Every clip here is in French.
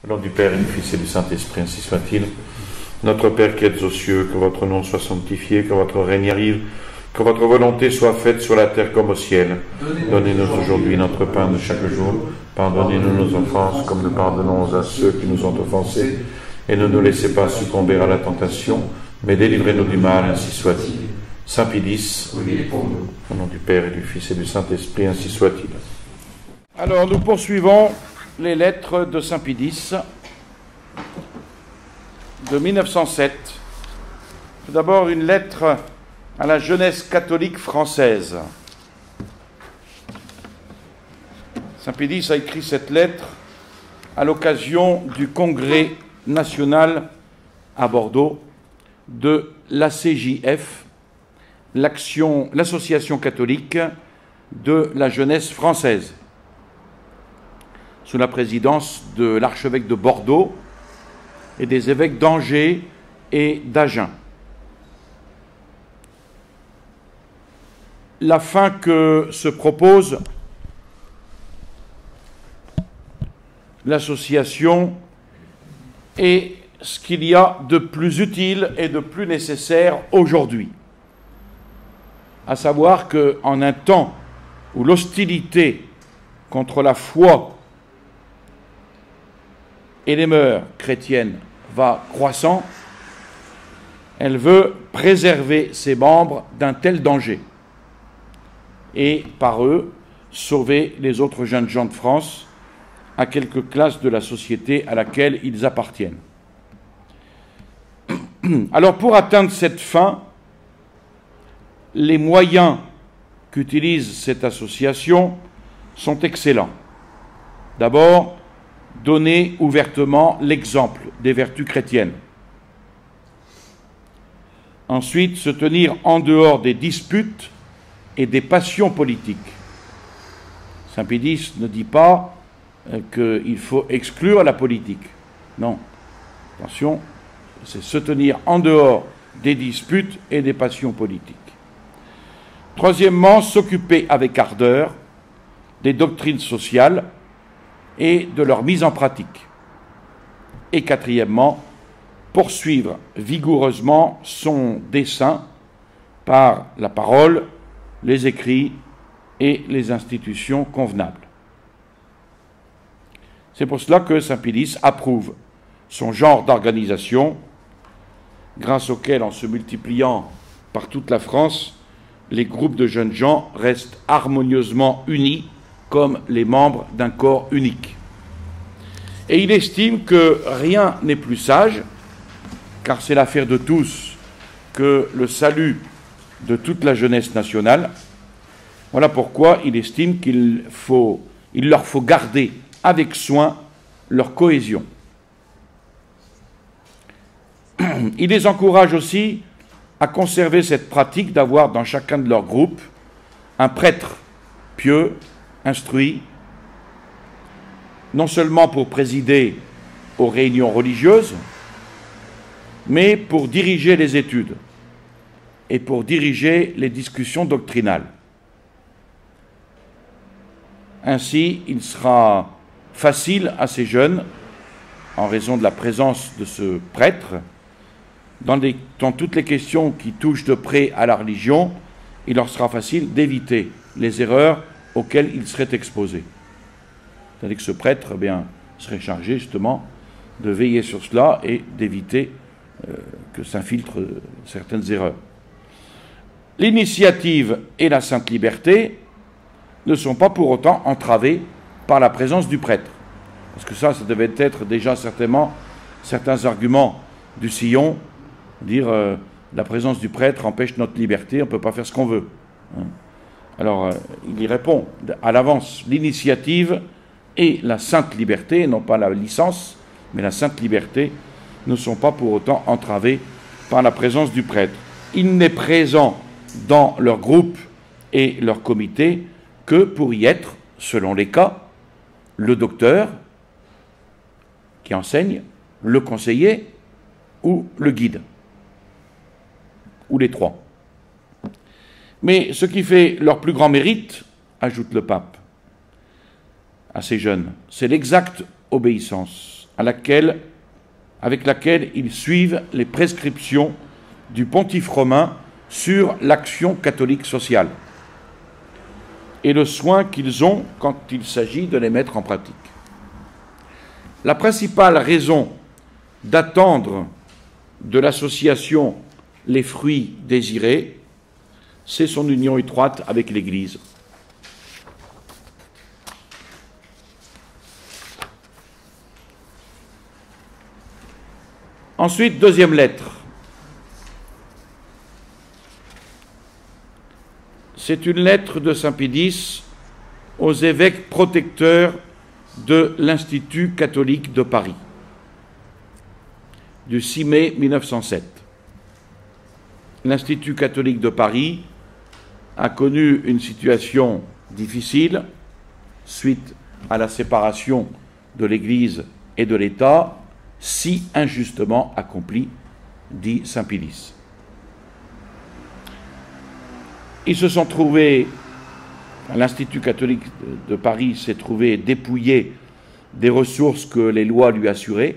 Au nom du Père et du Fils et du Saint-Esprit, ainsi soit-il. Notre Père qui êtes aux cieux, que votre nom soit sanctifié, que votre règne arrive, que votre volonté soit faite sur la terre comme au ciel. Donnez-nous aujourd'hui notre pain de chaque jour. Pardonnez-nous nos offenses, comme nous pardonnons à ceux qui nous ont offensés. Et ne nous laissez pas succomber à la tentation, mais délivrez-nous du mal, ainsi soit-il. Saint Pie X, au nom du Père et du Fils et du Saint-Esprit, ainsi soit-il. Alors, nous poursuivons les lettres de Saint Pie X de 1907. Tout d'abord, une lettre à la jeunesse catholique française. Saint Pie X a écrit cette lettre à l'occasion du congrès national à Bordeaux de l'ACJF, l'Association catholique de la jeunesse française, sous la présidence de l'archevêque de Bordeaux et des évêques d'Angers et d'Agen. La fin que se propose l'association est ce qu'il y a de plus utile et de plus nécessaire aujourd'hui. À savoir qu'en un temps où l'hostilité contre la foi et les mœurs chrétiennes va croissant, elle veut préserver ses membres d'un tel danger et, par eux, sauver les autres jeunes gens de France à quelques classes de la société à laquelle ils appartiennent. Alors, pour atteindre cette fin, les moyens qu'utilise cette association sont excellents. D'abord, donner ouvertement l'exemple des vertus chrétiennes. Ensuite, se tenir en dehors des disputes et des passions politiques. Saint Pie X ne dit pas qu'il faut exclure la politique. Non. Attention, c'est se tenir en dehors des disputes et des passions politiques. Troisièmement, s'occuper avec ardeur des doctrines sociales et de leur mise en pratique. Et quatrièmement, poursuivre vigoureusement son dessein par la parole, les écrits et les institutions convenables. C'est pour cela que Saint Pie X approuve son genre d'organisation, grâce auquel, en se multipliant par toute la France, les groupes de jeunes gens restent harmonieusement unis comme les membres d'un corps unique. Et il estime que rien n'est plus sage, car c'est l'affaire de tous, que le salut de toute la jeunesse nationale. Voilà pourquoi il estime qu'il leur faut garder avec soin leur cohésion. Il les encourage aussi à conserver cette pratique d'avoir dans chacun de leurs groupes un prêtre pieux, instruit, non seulement pour présider aux réunions religieuses, mais pour diriger les études et pour diriger les discussions doctrinales. Ainsi, il sera facile à ces jeunes, en raison de la présence de ce prêtre, dans toutes les questions qui touchent de près à la religion, il leur sera facile d'éviter les erreurs auxquelles ils seraient exposés. C'est-à-dire que ce prêtre serait chargé justement de veiller sur cela et d'éviter que s'infiltrent certaines erreurs. L'initiative et la sainte liberté ne sont pas pour autant entravées par la présence du prêtre. Parce que ça devait être déjà certainement certains arguments du sillon, dire la présence du prêtre empêche notre liberté, on ne peut pas faire ce qu'on veut. Alors, il y répond à l'avance, l'initiative et la sainte liberté, non pas la licence, mais la sainte liberté, ne sont pas pour autant entravées par la présence du prêtre. Il n'est présent dans leur groupe et leur comité que pour y être, selon les cas, le docteur qui enseigne, le conseiller ou le guide, ou les trois. Mais ce qui fait leur plus grand mérite, ajoute le pape à ces jeunes, c'est l'exacte obéissance avec laquelle ils suivent les prescriptions du pontife romain sur l'action catholique sociale et le soin qu'ils ont quand il s'agit de les mettre en pratique. La principale raison d'attendre de l'association les fruits désirés, c'est son union étroite avec l'Église. Ensuite, deuxième lettre. C'est une lettre de Saint Pédis aux évêques protecteurs de l'Institut catholique de Paris, du 6 mai 1907. L'Institut catholique de Paris a connu une situation difficile suite à la séparation de l'Église et de l'État, si injustement accomplie, dit Saint Pédis. Ils se sont trouvés, l'Institut catholique de Paris s'est trouvé dépouillé des ressources que les lois lui assuraient,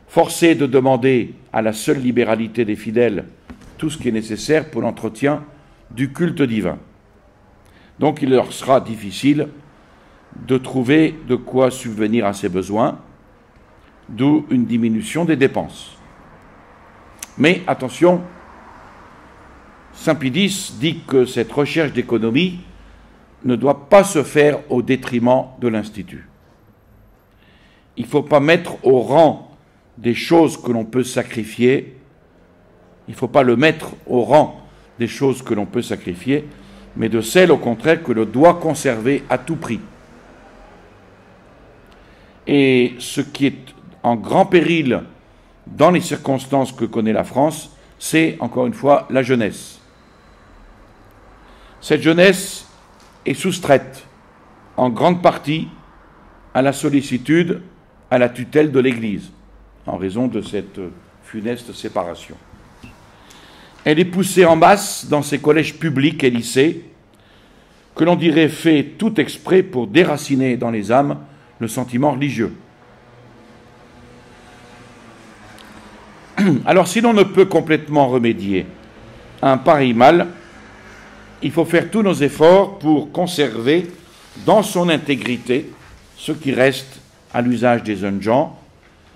forcé de demander à la seule libéralité des fidèles tout ce qui est nécessaire pour l'entretien du culte divin. Donc il leur sera difficile de trouver de quoi subvenir à ses besoins, d'où une diminution des dépenses. Mais attention, Saint Pédis dit que cette recherche d'économie ne doit pas se faire au détriment de l'Institut. Il ne faut pas mettre au rang des choses que l'on peut sacrifier, il ne faut pas le mettre au rang des choses que l'on peut sacrifier, mais de celles, au contraire, que l'on doit conserver à tout prix. Et ce qui est en grand péril dans les circonstances que connaît la France, c'est, encore une fois, la jeunesse. Cette jeunesse est soustraite, en grande partie, à la sollicitude, à la tutelle de l'Église, en raison de cette funeste séparation. Elle est poussée en masse dans ces collèges publics et lycées, que l'on dirait fait tout exprès pour déraciner dans les âmes le sentiment religieux. Alors, si l'on ne peut complètement remédier à un pareil mal, il faut faire tous nos efforts pour conserver dans son intégrité ce qui reste à l'usage des jeunes gens,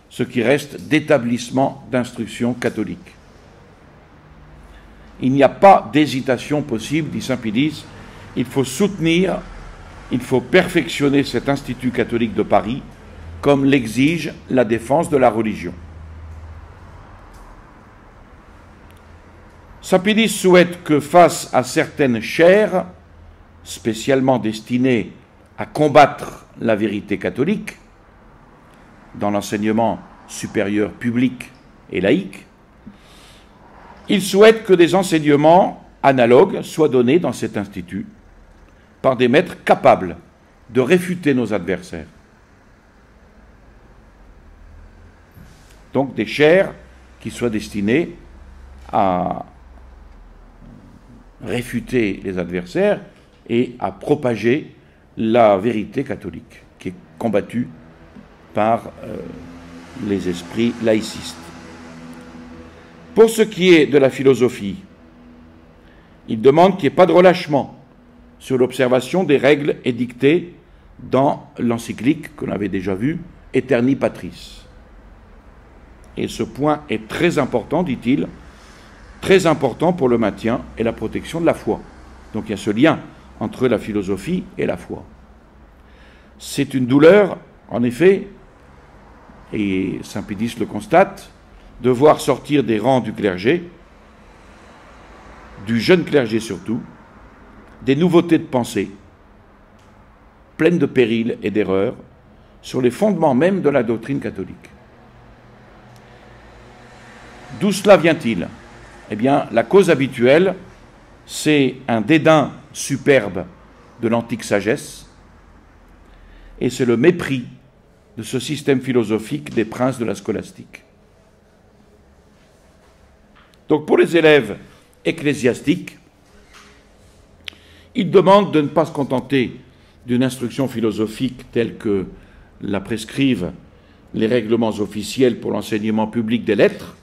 ce qui reste d'établissement d'instruction catholique. Il n'y a pas d'hésitation possible, dit Saint Pédis, il faut soutenir, il faut perfectionner cet Institut catholique de Paris, comme l'exige la défense de la religion. Saint Pédis souhaite que face à certaines chaires, spécialement destinées à combattre la vérité catholique, dans l'enseignement supérieur public et laïque, il souhaite que des enseignements analogues soient donnés dans cet institut par des maîtres capables de réfuter nos adversaires. Donc des chaires qui soient destinées à réfuter les adversaires et à propager la vérité catholique qui est combattue par les esprits laïcistes. Pour ce qui est de la philosophie, il demande qu'il n'y ait pas de relâchement sur l'observation des règles édictées dans l'encyclique qu'on avait déjà vue, Aeterni Patris. Et ce point est très important, dit-il, très important pour le maintien et la protection de la foi. Donc il y a ce lien entre la philosophie et la foi. C'est une douleur, en effet, et Saint Pédis le constate, de voir sortir des rangs du clergé, du jeune clergé surtout, des nouveautés de pensée, pleines de périls et d'erreurs, sur les fondements même de la doctrine catholique. D'où cela vient-il ? Eh bien, la cause habituelle, c'est un dédain superbe de l'antique sagesse, et c'est le mépris de ce système philosophique des princes de la scolastique. Donc pour les élèves ecclésiastiques, ils demandent de ne pas se contenter d'une instruction philosophique telle que la prescrivent les règlements officiels pour l'enseignement public des lettres,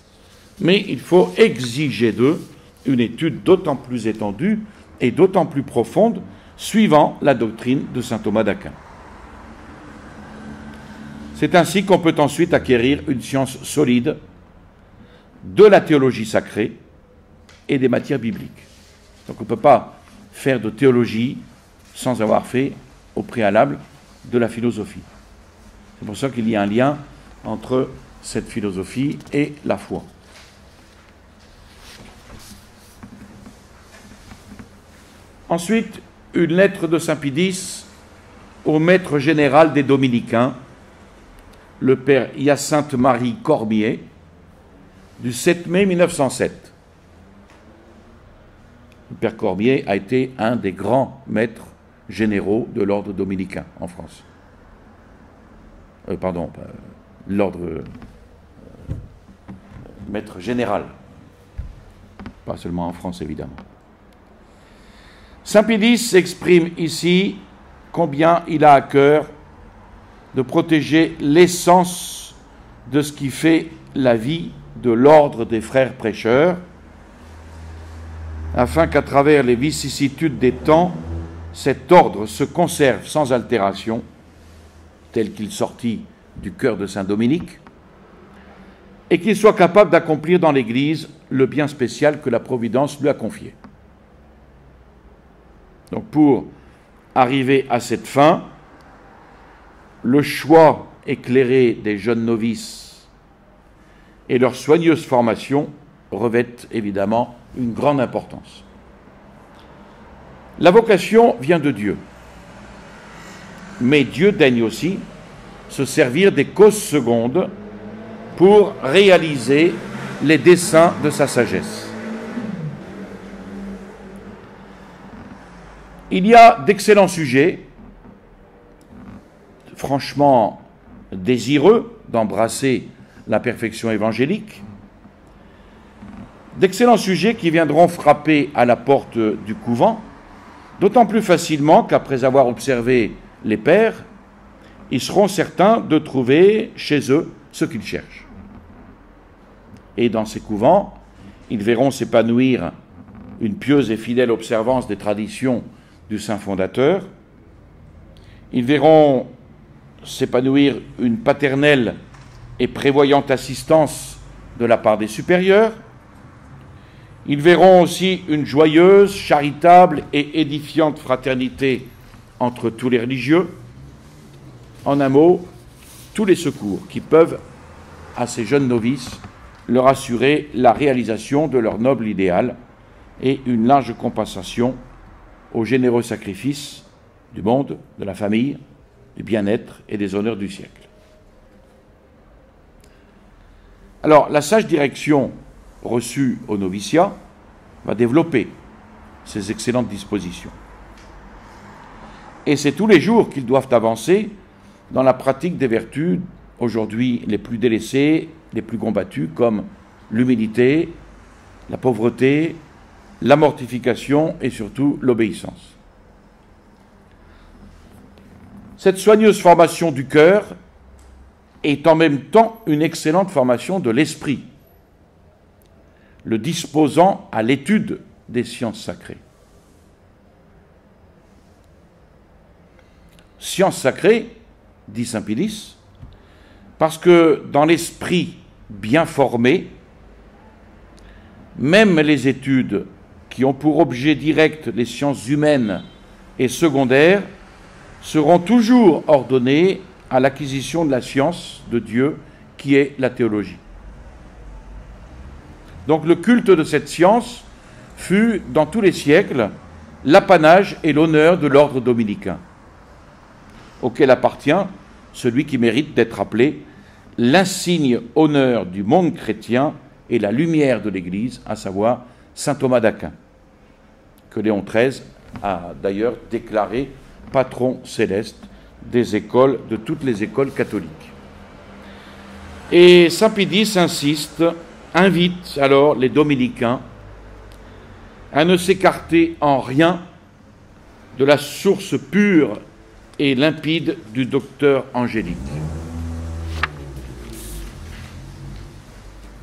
mais il faut exiger d'eux une étude d'autant plus étendue et d'autant plus profonde, suivant la doctrine de saint Thomas d'Aquin. C'est ainsi qu'on peut ensuite acquérir une science solide de la théologie sacrée et des matières bibliques. Donc on ne peut pas faire de théologie sans avoir fait au préalable de la philosophie. C'est pour ça qu'il y a un lien entre cette philosophie et la foi. Ensuite, une lettre de saint Pie X au maître général des dominicains, le père Hyacinthe Marie Cormier, du 7 mai 1907. Le père Cormier a été un des grands maîtres généraux de l'ordre dominicain en France. L'ordre maître général, pas seulement en France évidemment. Saint Pie X exprime ici combien il a à cœur de protéger l'essence de ce qui fait la vie de l'ordre des frères prêcheurs, afin qu'à travers les vicissitudes des temps, cet ordre se conserve sans altération, tel qu'il sortit du cœur de saint Dominique, et qu'il soit capable d'accomplir dans l'Église le bien spécial que la Providence lui a confié. Donc pour arriver à cette fin, le choix éclairé des jeunes novices et leur soigneuse formation revêtent évidemment une grande importance. La vocation vient de Dieu, mais Dieu daigne aussi se servir des causes secondes pour réaliser les desseins de sa sagesse. Il y a d'excellents sujets, franchement désireux d'embrasser la perfection évangélique, d'excellents sujets qui viendront frapper à la porte du couvent, d'autant plus facilement qu'après avoir observé les pères, ils seront certains de trouver chez eux ce qu'ils cherchent. Et dans ces couvents, ils verront s'épanouir une pieuse et fidèle observance des traditions du saint fondateur. Ils verront s'épanouir une paternelle et prévoyante assistance de la part des supérieurs. Ils verront aussi une joyeuse, charitable et édifiante fraternité entre tous les religieux. En un mot, tous les secours qui peuvent, à ces jeunes novices, leur assurer la réalisation de leur noble idéal et une large compensation aux généreux sacrifices du monde, de la famille, du bien-être et des honneurs du siècle. Alors, la sage direction reçue au noviciat va développer ces excellentes dispositions. Et c'est tous les jours qu'ils doivent avancer dans la pratique des vertus aujourd'hui les plus délaissées, les plus combattues, comme l'humilité, la pauvreté, la mortification et surtout l'obéissance. Cette soigneuse formation du cœur est en même temps une excellente formation de l'esprit, le disposant à l'étude des sciences sacrées. Sciences sacrées, dit saint Pie X, parce que dans l'esprit bien formé, même les études qui ont pour objet direct les sciences humaines et secondaires seront toujours ordonnées à l'acquisition de la science de Dieu qui est la théologie. Donc le culte de cette science fut, dans tous les siècles, l'apanage et l'honneur de l'ordre dominicain, auquel appartient celui qui mérite d'être appelé l'insigne honneur du monde chrétien et la lumière de l'Église, à savoir saint Thomas d'Aquin, que Léon XIII a d'ailleurs déclaré patron céleste des écoles, de toutes les écoles catholiques. Et saint Pie X insiste, invite alors les dominicains à ne s'écarter en rien de la source pure et limpide du docteur angélique.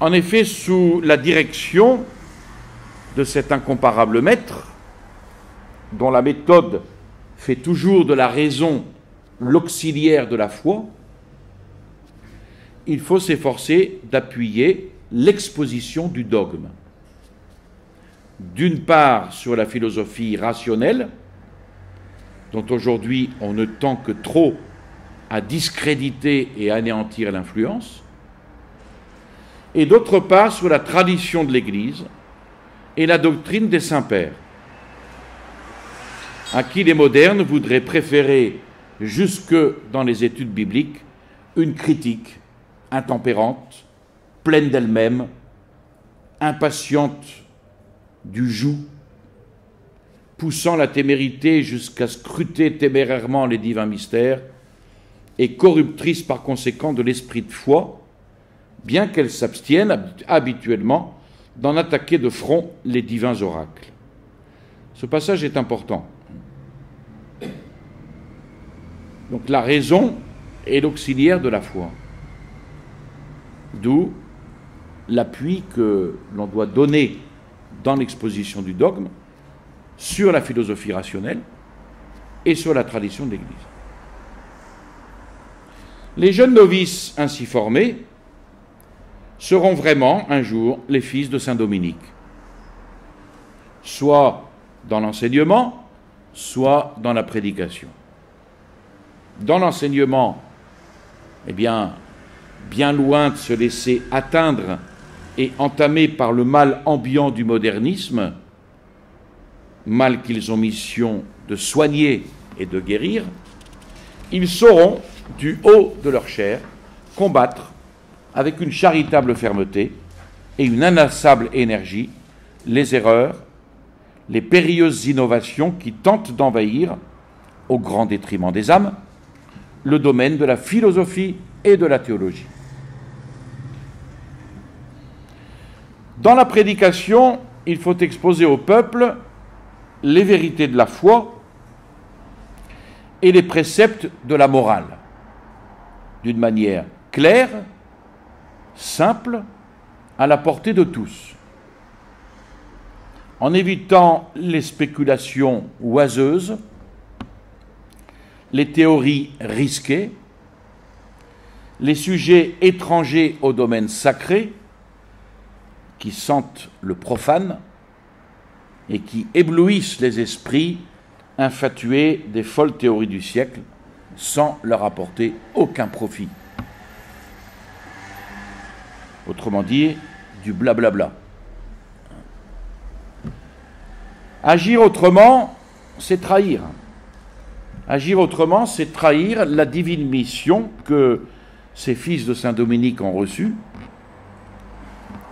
En effet, sous la direction de cet incomparable maître, dont la méthode fait toujours de la raison l'auxiliaire de la foi, il faut s'efforcer d'appuyer l'exposition du dogme. D'une part sur la philosophie rationnelle, dont aujourd'hui on ne tend que trop à discréditer et anéantir l'influence, et d'autre part sur la tradition de l'Église et la doctrine des saints-pères, à qui les modernes voudraient préférer, jusque dans les études bibliques, une critique intempérante, pleine d'elle-même, impatiente du joug, poussant la témérité jusqu'à scruter témérairement les divins mystères, et corruptrice par conséquent de l'esprit de foi, bien qu'elle s'abstienne habituellement d'en attaquer de front les divins oracles. Ce passage est important. Donc la raison est l'auxiliaire de la foi. D'où l'appui que l'on doit donner dans l'exposition du dogme sur la philosophie rationnelle et sur la tradition de l'Église. Les jeunes novices ainsi formés seront vraiment un jour les fils de saint Dominique, soit dans l'enseignement, soit dans la prédication. Dans l'enseignement, eh bien loin de se laisser atteindre et entamer par le mal ambiant du modernisme, mal qu'ils ont mission de soigner et de guérir, ils sauront, du haut de leur chair, combattre avec une charitable fermeté et une inassable énergie les erreurs, les périlleuses innovations qui tentent d'envahir, au grand détriment des âmes, le domaine de la philosophie et de la théologie. Dans la prédication, il faut exposer au peuple les vérités de la foi et les préceptes de la morale, d'une manière claire, simple, à la portée de tous, en évitant les spéculations oiseuses, les théories risquées, les sujets étrangers au domaine sacré, qui sentent le profane et qui éblouissent les esprits infatués des folles théories du siècle sans leur apporter aucun profit. Autrement dit, du blablabla. Agir autrement, c'est trahir. Agir autrement, c'est trahir la divine mission que ces fils de saint Dominique ont reçue,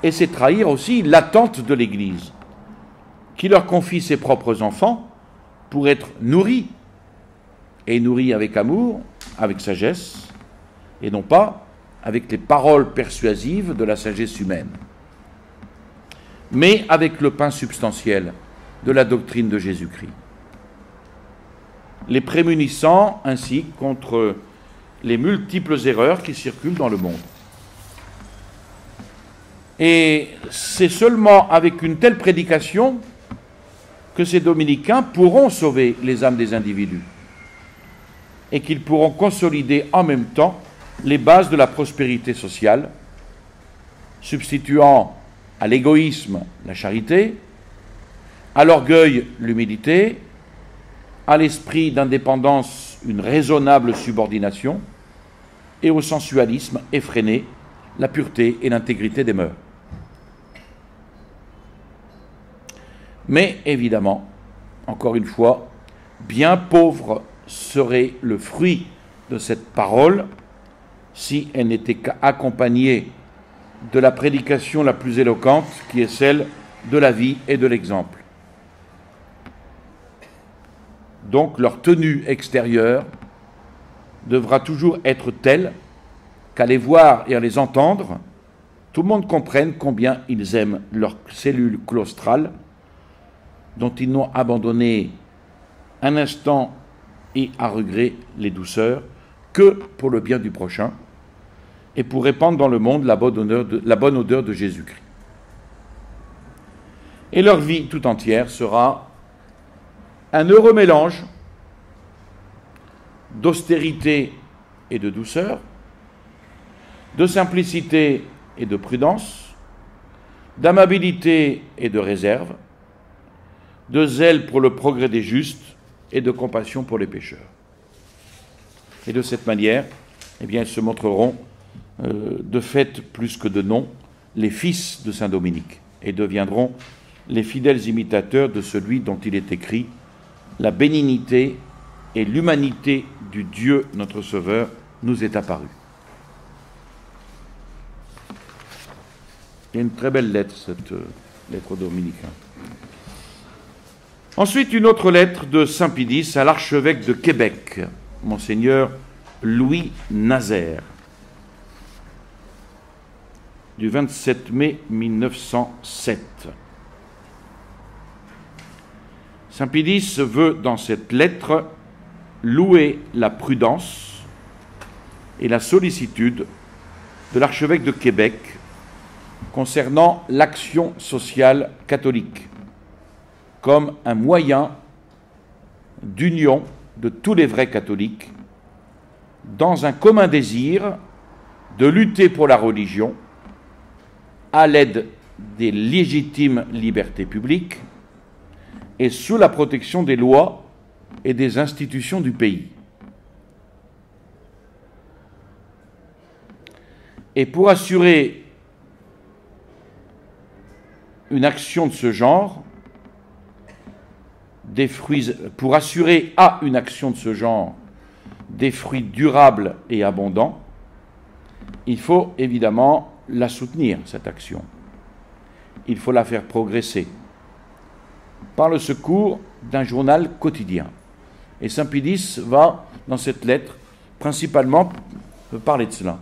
et c'est trahir aussi l'attente de l'Église, qui leur confie ses propres enfants pour être nourris, et nourris avec amour, avec sagesse, et non pas avec les paroles persuasives de la sagesse humaine, mais avec le pain substantiel de la doctrine de Jésus-Christ, les prémunissant ainsi contre les multiples erreurs qui circulent dans le monde. Et c'est seulement avec une telle prédication que ces dominicains pourront sauver les âmes des individus et qu'ils pourront consolider en même temps les bases de la prospérité sociale, substituant à l'égoïsme la charité, à l'orgueil l'humilité, à l'esprit d'indépendance une raisonnable subordination, et au sensualisme effréné la pureté et l'intégrité des mœurs. Mais évidemment, encore une fois, bien pauvre serait le fruit de cette parole si elle n'était qu'accompagnée de la prédication la plus éloquente, qui est celle de la vie et de l'exemple. Donc leur tenue extérieure devra toujours être telle qu'à les voir et à les entendre, tout le monde comprenne combien ils aiment leurs cellules claustrales, dont ils n'ont abandonné un instant et à regret les douceurs que pour le bien du prochain et pour répandre dans le monde la bonne odeur de Jésus-Christ. Et leur vie tout entière sera un heureux mélange d'austérité et de douceur, de simplicité et de prudence, d'amabilité et de réserve, de zèle pour le progrès des justes et de compassion pour les pécheurs. Et de cette manière, eh bien, ils se montreront de fait plus que de nom les fils de saint Dominique et deviendront les fidèles imitateurs de celui dont il est écrit « La bénignité et l'humanité du Dieu notre Sauveur nous est apparue ». C'est une très belle lettre, cette lettre aux Dominicains. Ensuite, une autre lettre de saint Pie X à l'archevêque de Québec, Monseigneur Louis Nazaire, du 27 mai 1907. Saint Pie X veut, dans cette lettre, louer la prudence et la sollicitude de l'archevêque de Québec concernant l'action sociale catholique comme un moyen d'union de tous les vrais catholiques dans un commun désir de lutter pour la religion à l'aide des légitimes libertés publiques et sous la protection des lois et des institutions du pays. Et pour assurer une action de ce genre, pour assurer à une action de ce genre des fruits durables et abondants, il faut évidemment la soutenir, cette action. Il faut la faire progresser par le secours d'un journal quotidien. Et saint Pie X va, dans cette lettre, principalement parler de cela.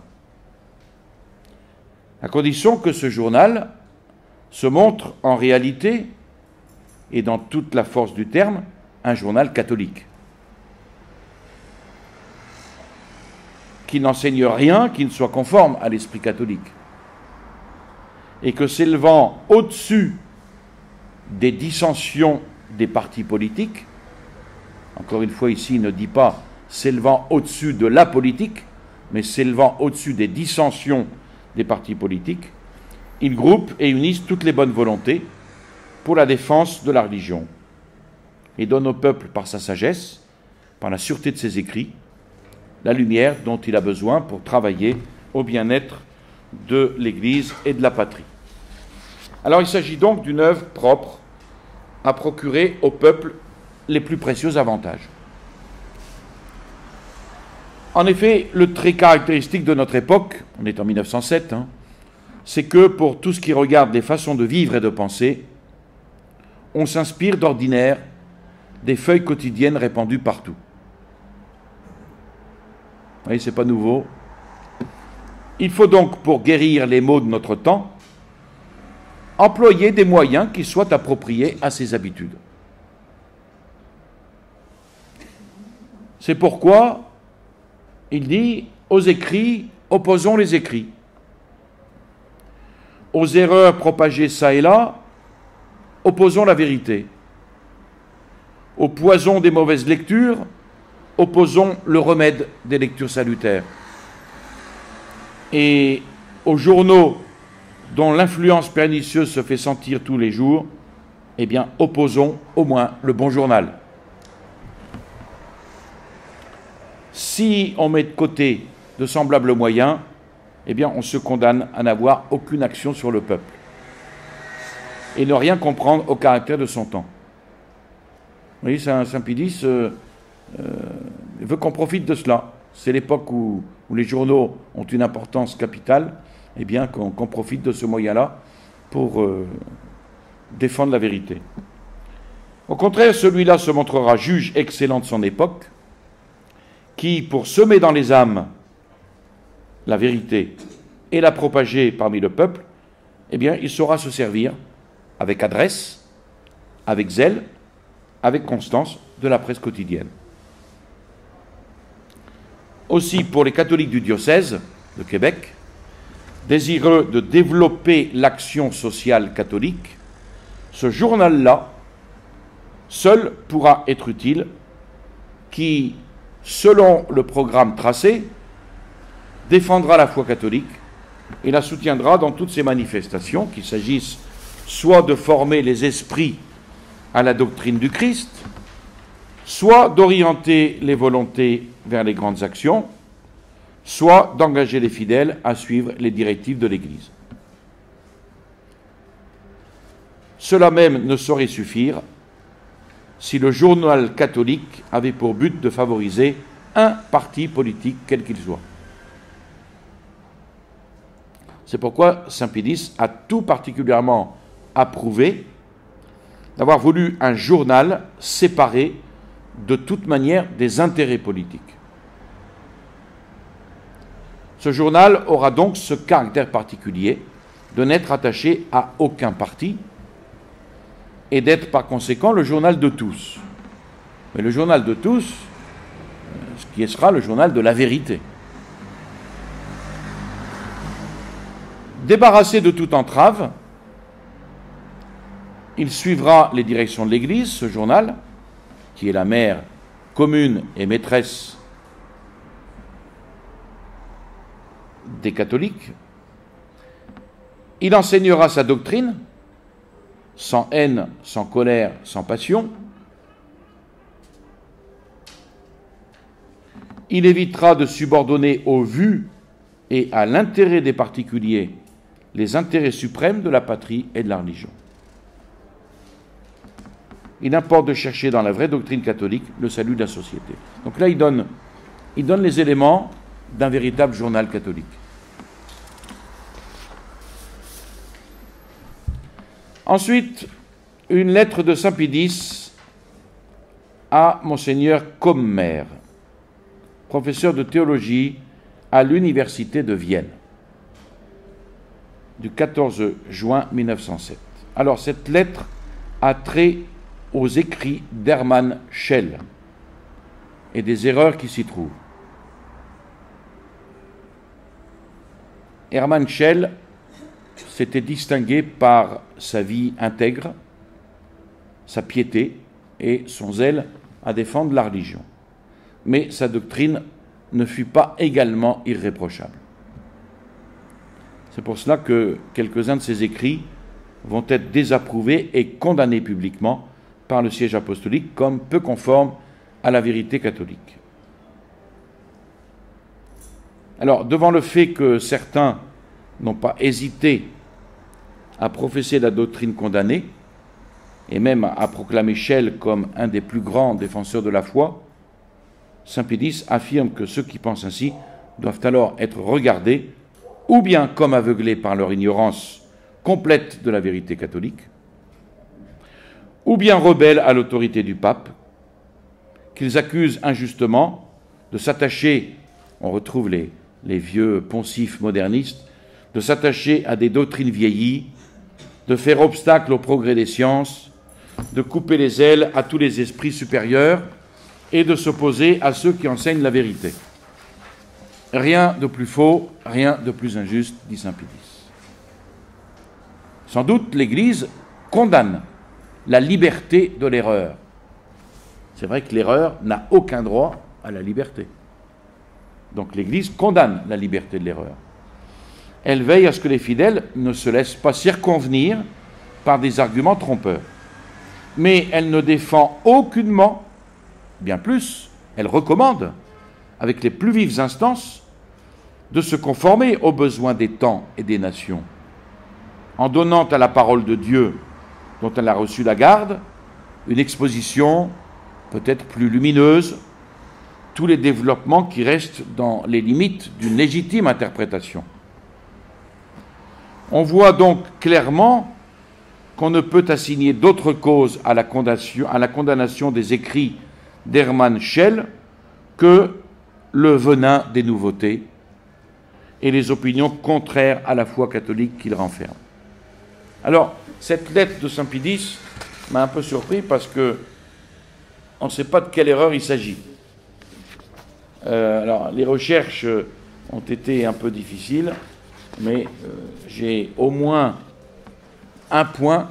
À condition que ce journal se montre en réalité, et dans toute la force du terme, un journal catholique, qui n'enseigne rien qui ne soit conforme à l'esprit catholique, et que s'élevant au-dessus des dissensions des partis politiques, encore une fois ici il ne dit pas s'élevant au-dessus de la politique, mais s'élevant au-dessus des dissensions des partis politiques, il groupe et unit toutes les bonnes volontés pour la défense de la religion et donne au peuple par sa sagesse, par la sûreté de ses écrits, la lumière dont il a besoin pour travailler au bien-être de l'Église et de la patrie. Alors il s'agit donc d'une œuvre propre à procurer au peuple les plus précieux avantages. En effet, le trait caractéristique de notre époque, on est en 1907, c'est que pour tout ce qui regarde les façons de vivre et de penser, on s'inspire d'ordinaire des feuilles quotidiennes répandues partout. Vous voyez, c'est pas nouveau. Il faut donc, pour guérir les maux de notre temps, employer des moyens qui soient appropriés à ses habitudes. C'est pourquoi il dit, aux écrits, opposons les écrits. Aux erreurs propagées çà et là, opposons la vérité. Au poison des mauvaises lectures, opposons le remède des lectures salutaires. Et aux journaux dont l'influence pernicieuse se fait sentir tous les jours, eh bien, opposons au moins le bon journal. Si on met de côté de semblables moyens, eh bien, on se condamne à n'avoir aucune action sur le peuple et ne rien comprendre au caractère de son temps. Vous voyez, saint Pie X veut qu'on profite de cela. C'est l'époque où les journaux ont une importance capitale, eh bien, qu'on profite de ce moyen-là pour défendre la vérité. Au contraire, celui-là se montrera juge excellent de son époque, qui, pour semer dans les âmes la vérité et la propager parmi le peuple, eh bien, il saura se servir avec adresse, avec zèle, avec constance de la presse quotidienne. aussi pour les catholiques du diocèse de Québec, désireux de développer l'action sociale catholique, ce journal-là, seul pourra être utile, qui, selon le programme tracé, défendra la foi catholique et la soutiendra dans toutes ses manifestations, qu'il s'agisse soit de former les esprits à la doctrine du Christ, soit d'orienter les volontés vers les grandes actions, soit d'engager les fidèles à suivre les directives de l'Église. Cela même ne saurait suffire si le journal catholique avait pour but de favoriser un parti politique, quel qu'il soit. C'est pourquoi Saint Pie X a tout particulièrement approuvé d'avoir voulu un journal séparé de toute manière des intérêts politiques. Ce journal aura donc ce caractère particulier de n'être attaché à aucun parti et d'être par conséquent le journal de tous. Mais le journal de tous, ce qui sera le journal de la vérité. Débarrassé de toute entrave, il suivra les directions de l'Église, ce journal, qui est la mère commune et maîtresse des catholiques. Il enseignera sa doctrine, sans haine, sans colère, sans passion. Il évitera de subordonner aux vues et à l'intérêt des particuliers les intérêts suprêmes de la patrie et de la religion. Il importe de chercher dans la vraie doctrine catholique le salut de la société. Donc là, il donne les éléments d'un véritable journal catholique. Ensuite, une lettre de Saint Pie X à Monseigneur Commer, professeur de théologie à l'Université de Vienne, du 14 juin 1907. Alors, cette lettre a trait aux écrits d'Hermann Schell et des erreurs qui s'y trouvent. Hermann Schell s'était distingué par sa vie intègre, sa piété et son zèle à défendre la religion. Mais sa doctrine ne fut pas également irréprochable. C'est pour cela que quelques-uns de ses écrits vont être désapprouvés et condamnés publiquement par le siège apostolique comme peu conformes à la vérité catholique. Alors, devant le fait que certains n'ont pas hésité à professer la doctrine condamnée, et même à proclamer Schell comme un des plus grands défenseurs de la foi, Saint Pie X affirme que ceux qui pensent ainsi doivent alors être regardés ou bien comme aveuglés par leur ignorance complète de la vérité catholique, ou bien rebelles à l'autorité du pape, qu'ils accusent injustement de s'attacher, on retrouve les vieux poncifs modernistes, de s'attacher à des doctrines vieillies, de faire obstacle au progrès des sciences, de couper les ailes à tous les esprits supérieurs et de s'opposer à ceux qui enseignent la vérité. Rien de plus faux, rien de plus injuste, dit Saint Pie X. Sans doute, l'Église condamne la liberté de l'erreur. C'est vrai que l'erreur n'a aucun droit à la liberté. Donc l'Église condamne la liberté de l'erreur. Elle veille à ce que les fidèles ne se laissent pas circonvenir par des arguments trompeurs. Mais elle ne défend aucunement, bien plus, elle recommande, avec les plus vives instances, de se conformer aux besoins des temps et des nations, en donnant à la parole de Dieu, dont elle a reçu la garde, une exposition peut-être plus lumineuse, tous les développements qui restent dans les limites d'une légitime interprétation. On voit donc clairement qu'on ne peut assigner d'autre cause à la condamnation des écrits d'Hermann Schell que le venin des nouveautés et les opinions contraires à la foi catholique qu'il renferme. Alors, cette lettre de Saint Pie X m'a un peu surpris parce que on ne sait pas de quelle erreur il s'agit. Alors, les recherches ont été un peu difficiles, mais j'ai au moins un point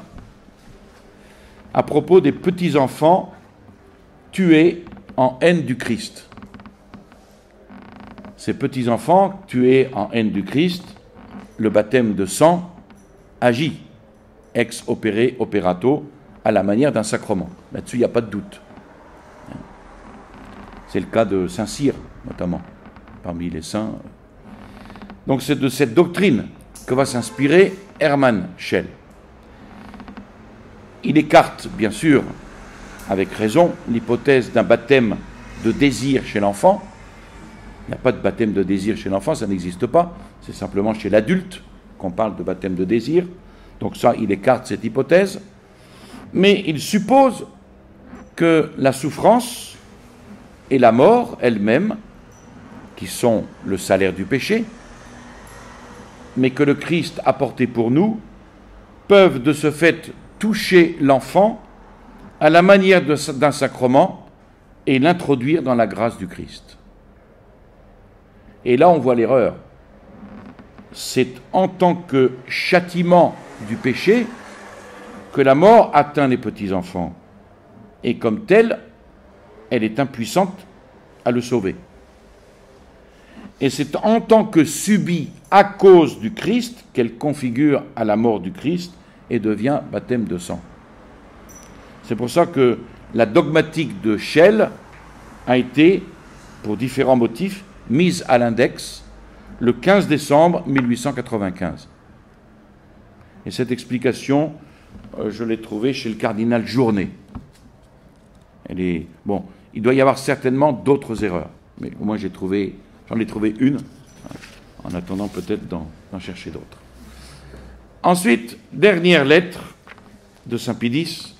à propos des petits-enfants tués en haine du Christ. Ces petits-enfants tués en haine du Christ, le baptême de sang agit ex opere operato à la manière d'un sacrement. Là-dessus, il n'y a pas de doute. C'est le cas de Saint-Cyr, notamment, parmi les saints. Donc c'est de cette doctrine que va s'inspirer Hermann Schell. Il écarte, bien sûr, avec raison, l'hypothèse d'un baptême de désir chez l'enfant. Il n'y a pas de baptême de désir chez l'enfant, ça n'existe pas. C'est simplement chez l'adulte qu'on parle de baptême de désir. Donc ça, il écarte cette hypothèse. Mais il suppose que la souffrance et la mort elles-mêmes, qui sont le salaire du péché, mais que le Christ a porté pour nous, peuvent de ce fait toucher l'enfant à la manière d'un sacrement et l'introduire dans la grâce du Christ. Et là, on voit l'erreur. C'est en tant que châtiment du péché que la mort atteint les petits-enfants. Et comme telle, elle est impuissante à le sauver. Et c'est en tant que subie à cause du Christ qu'elle configure à la mort du Christ et devient baptême de sang. C'est pour ça que la dogmatique de Schell a été, pour différents motifs, mise à l'index le 15 décembre 1895. Et cette explication, je l'ai trouvée chez le cardinal Journet. Elle est, bon, il doit y avoir certainement d'autres erreurs, mais au moins j'en ai trouvé une, en attendant peut-être d'en chercher d'autres. Ensuite, dernière lettre de Saint Pie X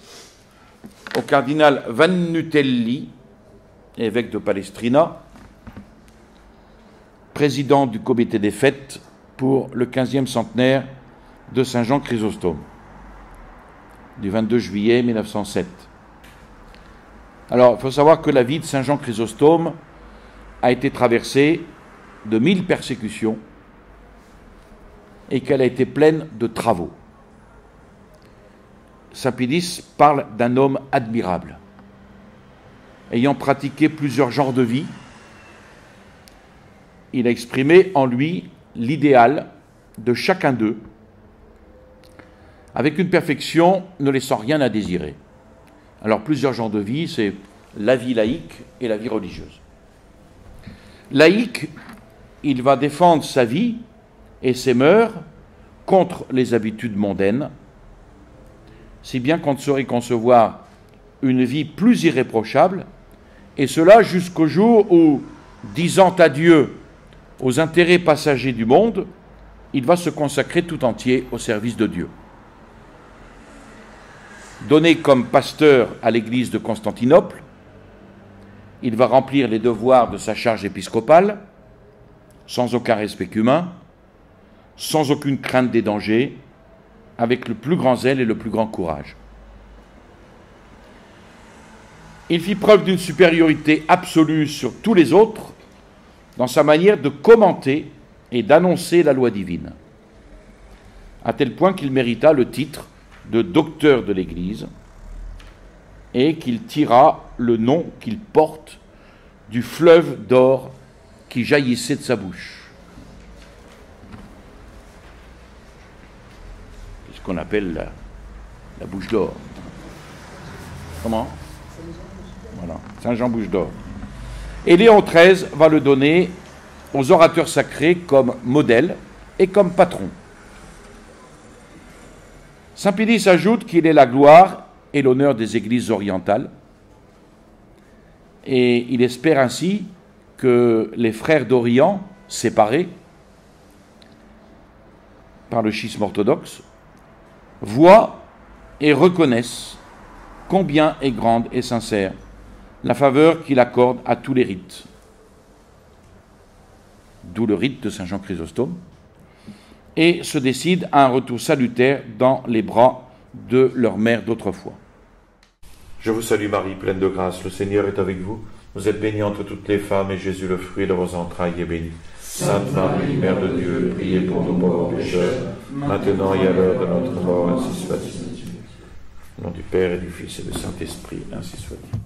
au cardinal Vannutelli, évêque de Palestrina, président du comité des fêtes pour le 15e centenaire de Saint Jean Chrysostome, du 22 juillet 1907. Alors, il faut savoir que la vie de Saint Jean Chrysostome a été traversée de 1000 persécutions et qu'elle a été pleine de travaux. Saint Pie X parle d'un homme admirable, ayant pratiqué plusieurs genres de vie. Il a exprimé en lui l'idéal de chacun d'eux, avec une perfection ne laissant rien à désirer. Alors, plusieurs genres de vie, c'est la vie laïque et la vie religieuse. Laïque, il va défendre sa vie et ses mœurs contre les habitudes mondaines, si bien qu'on ne saurait concevoir une vie plus irréprochable, et cela jusqu'au jour où, disant adieu aux intérêts passagers du monde, il va se consacrer tout entier au service de Dieu. Donné comme pasteur à l'église de Constantinople, il va remplir les devoirs de sa charge épiscopale, sans aucun respect humain, sans aucune crainte des dangers, avec le plus grand zèle et le plus grand courage. Il fit preuve d'une supériorité absolue sur tous les autres dans sa manière de commenter et d'annoncer la loi divine, à tel point qu'il mérita le titre de docteur de l'Église et qu'il tira le nom qu'il porte du fleuve d'or qui jaillissait de sa bouche. C'est ce qu'on appelle la bouche d'or. Comment ? Voilà, Saint-Jean bouche d'or. Et Léon XIII va le donner aux orateurs sacrés comme modèle et comme patron. Saint Pie X ajoute qu'il est la gloire et l'honneur des églises orientales, et il espère ainsi que les frères d'Orient, séparés par le schisme orthodoxe, voient et reconnaissent combien est grande et sincère la faveur qu'il accorde à tous les rites. D'où le rite de Saint Jean Chrysostome, et se décident à un retour salutaire dans les bras de leur mère d'autrefois. Je vous salue Marie, pleine de grâce, le Seigneur est avec vous. Vous êtes bénie entre toutes les femmes, et Jésus, le fruit de vos entrailles, est béni. Sainte Marie, Mère de Dieu, priez pour nous pauvres pécheurs, maintenant et à l'heure de notre mort, ainsi soit-il. Au nom du Père et du Fils et du Saint-Esprit, ainsi soit-il.